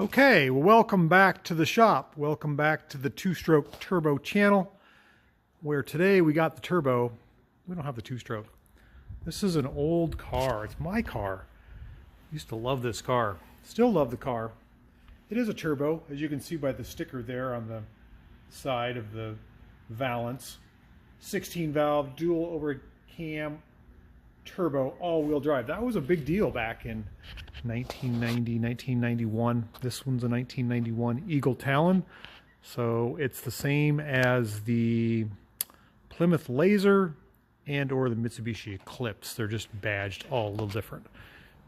Okay, well, welcome back to the shop. Welcome back to the two-stroke turbo channel, where today we got the turbo. We don't have the two-stroke. This is an old car. It's my car. Used to love this car. Still love the car. It is a turbo, as you can see by the sticker there on the side of the valance. 16 valve, dual overhead cam, turbo, all-wheel drive. That was a big deal back in 1990, 1991. This one's a 1991 Eagle Talon. So it's the same as the Plymouth Laser and or the Mitsubishi Eclipse. They're just badged all a little different.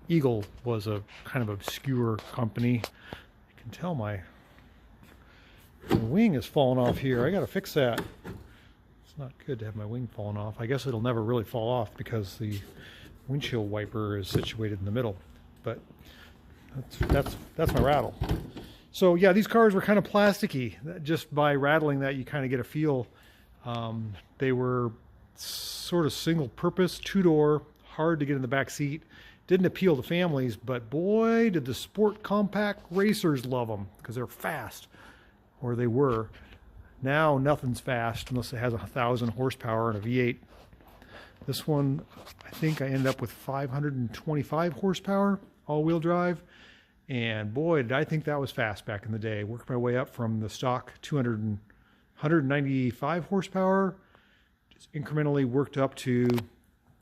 Eagle was a kind of obscure company. You can tell my wing is falling off here. I gotta fix that. It's not good to have my wing falling off. I guess it'll never really fall off because the windshield wiper is situated in the middle. But that's my rattle. So yeah, these cars were kind of plasticky. Just by rattling that, you kind of get a feel. They were sort of single purpose, two-door, hard to get in the back seat. Didn't appeal to families, but boy, did the sport compact racers love them because they're fast, or they were. Now nothing's fast unless it has 1,000 horsepower and a V8. This one, I think I ended up with 525 horsepower, all-wheel drive. And boy, did I think that was fast back in the day. Worked my way up from the stock 195 horsepower, just incrementally worked up to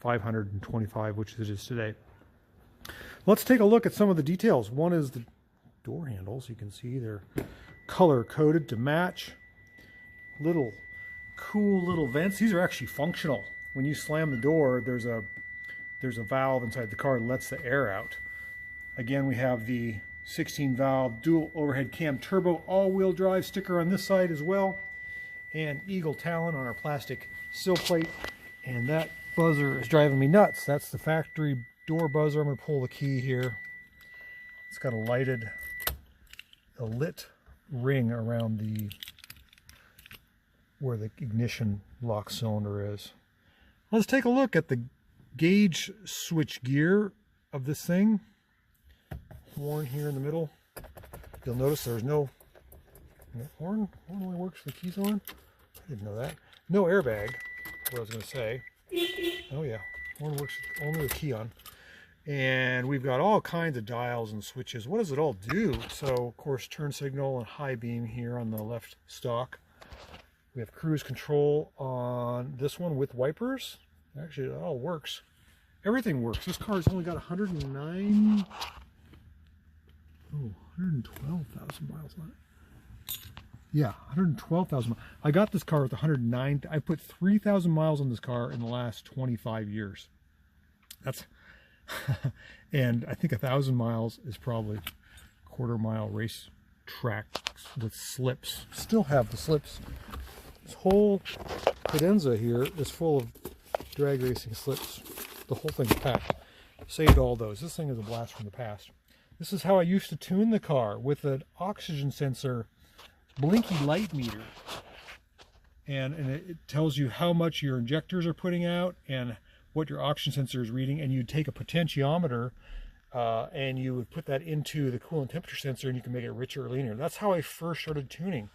525, which it is today. Let's take a look at some of the details. One is the door handles. You can see they're color-coded to match. Little cool little vents. These are actually functional. When you slam the door, there's a valve inside the car that lets the air out. Again, we have the 16 valve dual overhead cam turbo all-wheel drive sticker on this side as well, and Eagle Talon on our plastic sill plate. And that buzzer is driving me nuts. That's the factory door buzzer. I'm going to pull the key here. It's got a lit ring around where the ignition lock cylinder is. Let's take a look at the gauge switch gear of this thing. Horn here in the middle. You'll notice there's no horn. Horn only works when the key's on. I didn't know that. No airbag. What I was going to say. Oh yeah, horn works only with the key on. And we've got all kinds of dials and switches. What does it all do? So of course, turn signal and high beam here on the left stalk. We have cruise control on this one with wipers. Actually, it all works. Everything works. This car's only got 112,000 miles on it. Yeah, 112,000 miles. I got this car with 109. I put 3,000 miles on this car in the last 25 years. That's, and I think 1,000 miles is probably quarter-mile race track with slips. Still have the slips. This whole cadenza here is full of drag racing slips. The whole thing's packed. Saved all those. This thing is a blast from the past. This is how I used to tune the car, with an oxygen sensor blinky light meter. And it tells you how much your injectors are putting out and what your oxygen sensor is reading. And you'd take a potentiometer and you would put that into the coolant temperature sensor, and you can make it richer or leaner. That's how I first started tuning.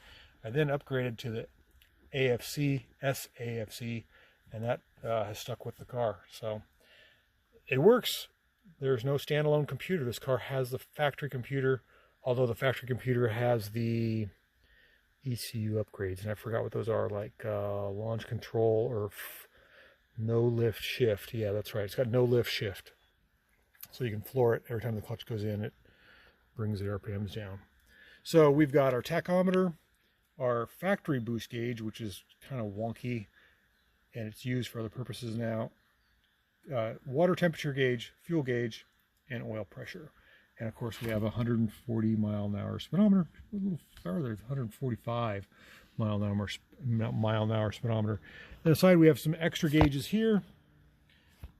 I then upgraded to the SAFC, and that has stuck with the car. So it works. There's no standalone computer. This car has the factory computer, although the factory computer has the ECU upgrades, and I forgot what those are, like launch control or no lift shift. Yeah, that's right. It's got no lift shift. So you can floor it every time the clutch goes in. It brings the RPMs down. So we've got our tachometer, our factory boost gauge, which is kind of wonky, and it's used for other purposes now. Water temperature gauge, fuel gauge, and oil pressure. And of course we have a 140-mile-an-hour speedometer, a little farther, 145 mile-an-hour speedometer. On the side we have some extra gauges here.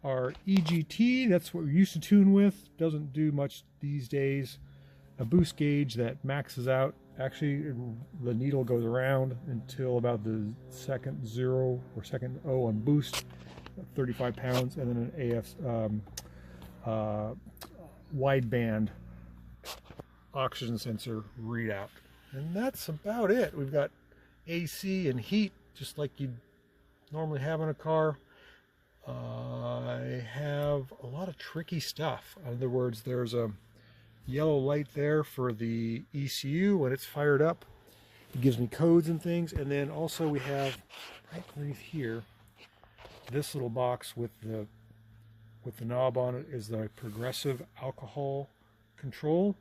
Our EGT, that's what we used to tune with, doesn't do much these days. A boost gauge that maxes out. Actually, the needle goes around until about the second 0 or second O on boost, 35 pounds, and then an AF wideband oxygen sensor readout. And that's about it. We've got AC and heat, just like you'd normally have in a car. I have a lot of tricky stuff. In other words, there's a yellow light there for the ECU when it's fired up. It gives me codes and things. And then also we have right underneath here, this little box with the knob on it is the progressive alcohol control.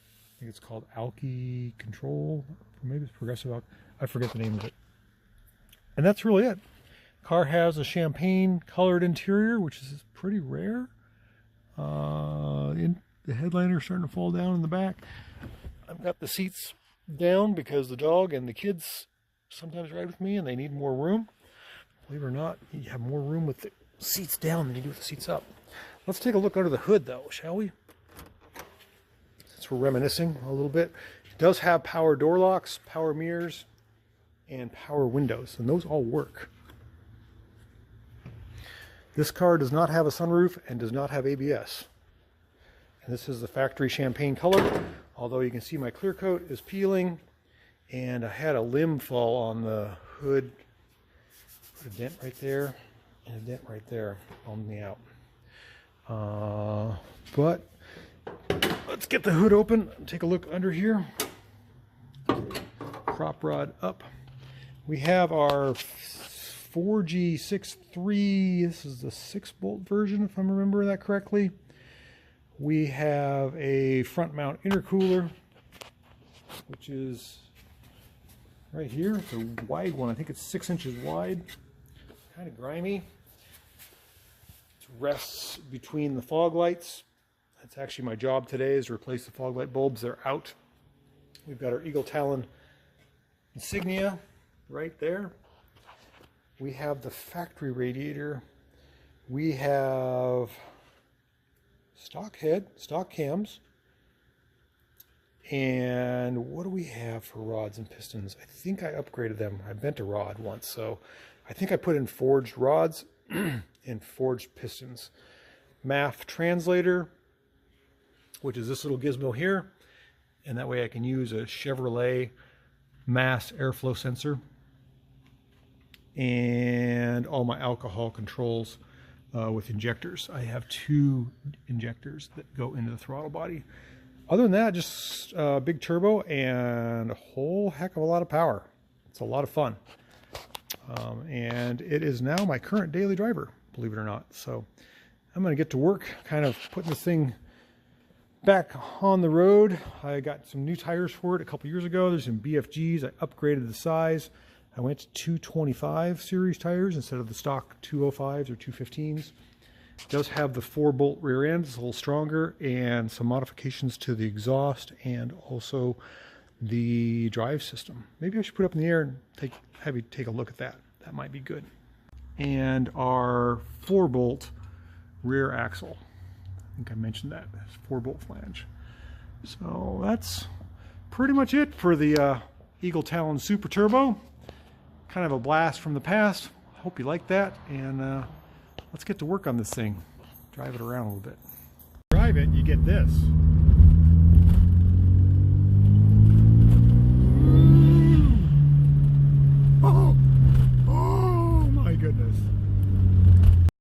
I think it's called Alky Control, or maybe it's progressive. I forget the name of it. And that's really it. Car has a champagne colored interior, which is pretty rare. The headliner is starting to fall down in the back. I've got the seats down because the dog and the kids sometimes ride with me and they need more room. Believe it or not, you have more room with the seats down than you do with the seats up. Let's take a look under the hood though, shall we? Since we're reminiscing a little bit. It does have power door locks, power mirrors, and power windows, and those all work. This car does not have a sunroof and does not have ABS. And this is the factory champagne color, although you can see my clear coat is peeling, and I had a limb fall on the hood. Put a dent right there and a dent right there on the out. But let's get the hood open and take a look under here. Prop rod up. We have our 4G63. This is the 6-bolt version, if I'm remembering that correctly. We have a front mount intercooler, which is right here. It's a wide one. I think it's 6 inches wide. Kind of grimy. It rests between the fog lights. That's actually my job today, is to replace the fog light bulbs. They're out. We've got our Eagle Talon insignia right there. We have the factory radiator. We have stock head, stock cams. And what do we have for rods and pistons? I think I upgraded them. I bent a rod once, so I think I put in forged rods and forged pistons. MAF translator, which is this little gizmo here. And that way I can use a Chevrolet mass airflow sensor. And all my alcohol controls with injectors. I have 2 injectors that go into the throttle body. Other than that, just big turbo and a whole heck of a lot of power. It's a lot of fun. And it is now my current daily driver, believe it or not. So I'm going to get to work kind of putting this thing back on the road. I got some new tires for it a couple years ago. There's some BFGs. I upgraded the size. I went to 225 series tires instead of the stock 205s or 215s. It does have the 4-bolt rear end. It's a little stronger, and some modifications to the exhaust and also the drive system. Maybe I should put it up in the air and have you take a look at that. That might be good. And our 4-bolt rear axle. I think I mentioned that. 4-bolt flange. So that's pretty much it for the Eagle Talon Super Turbo. Kind of a blast from the past. Hope you like that, and let's get to work on this thing. Drive it around a little bit. Drive it, you get this.